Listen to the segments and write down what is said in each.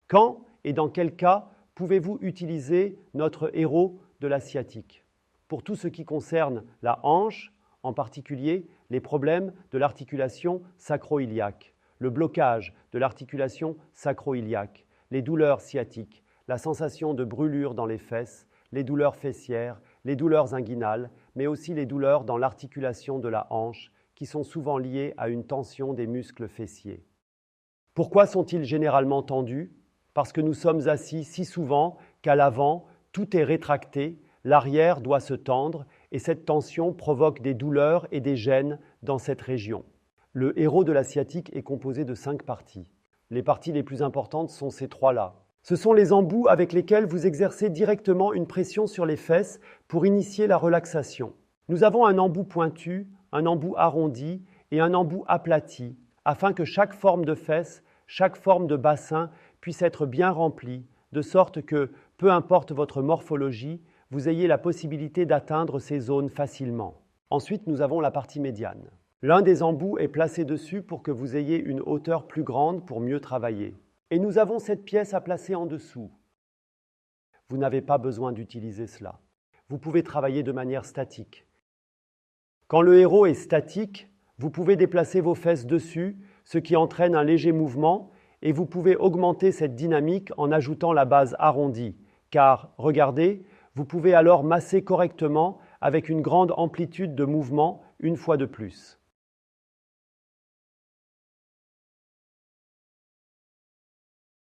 Quand et dans quel cas pouvez-vous utiliser notre héros de la sciatique? Pour tout ce qui concerne la hanche, en particulier les problèmes de l'articulation sacro-iliaque, le blocage de l'articulation sacro-iliaque, les douleurs sciatiques, la sensation de brûlure dans les fesses, les douleurs fessières, les douleurs inguinales, mais aussi les douleurs dans l'articulation de la hanche, qui sont souvent liées à une tension des muscles fessiers. Pourquoi sont-ils généralement tendus? Parce que nous sommes assis si souvent qu'à l'avant, tout est rétracté, l'arrière doit se tendre et cette tension provoque des douleurs et des gênes dans cette région. Le héros de la sciatique est composé de 5 parties. Les parties les plus importantes sont ces 3-là. Ce sont les embouts avec lesquels vous exercez directement une pression sur les fesses pour initier la relaxation. Nous avons un embout pointu, un embout arrondi et un embout aplati, afin que chaque forme de fesse, chaque forme de bassin puisse être bien remplie, de sorte que, peu importe votre morphologie, vous ayez la possibilité d'atteindre ces zones facilement. Ensuite, nous avons la partie médiane. L'un des embouts est placé dessus pour que vous ayez une hauteur plus grande pour mieux travailler. Et nous avons cette pièce à placer en dessous. Vous n'avez pas besoin d'utiliser cela. Vous pouvez travailler de manière statique. Quand le héros est statique, vous pouvez déplacer vos fesses dessus, ce qui entraîne un léger mouvement, et vous pouvez augmenter cette dynamique en ajoutant la base arrondie. Car, regardez, vous pouvez alors masser correctement avec une grande amplitude de mouvement une fois de plus.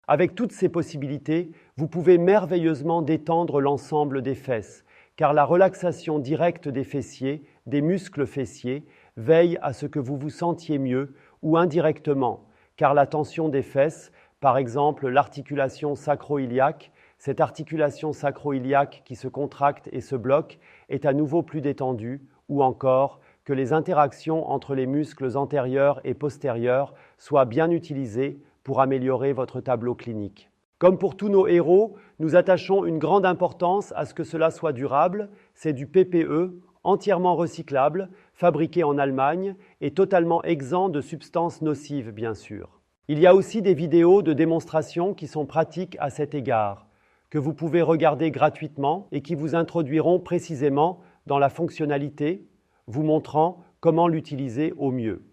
Avec toutes ces possibilités, vous pouvez merveilleusement détendre l'ensemble des fesses, car la relaxation directe des fessiers, des muscles fessiers, veille à ce que vous vous sentiez mieux ou indirectement, car la tension des fesses, par exemple l'articulation sacro-iliaque, cette articulation sacro-iliaque qui se contracte et se bloque, est à nouveau plus détendue, ou encore que les interactions entre les muscles antérieurs et postérieurs soient bien utilisées pour améliorer votre tableau clinique. Comme pour tous nos héros, nous attachons une grande importance à ce que cela soit durable. C'est du PPE, entièrement recyclable, fabriqué en Allemagne et totalement exempt de substances nocives, bien sûr. Il y a aussi des vidéos de démonstration qui sont pratiques à cet égard, que vous pouvez regarder gratuitement et qui vous introduiront précisément dans la fonctionnalité, vous montrant comment l'utiliser au mieux.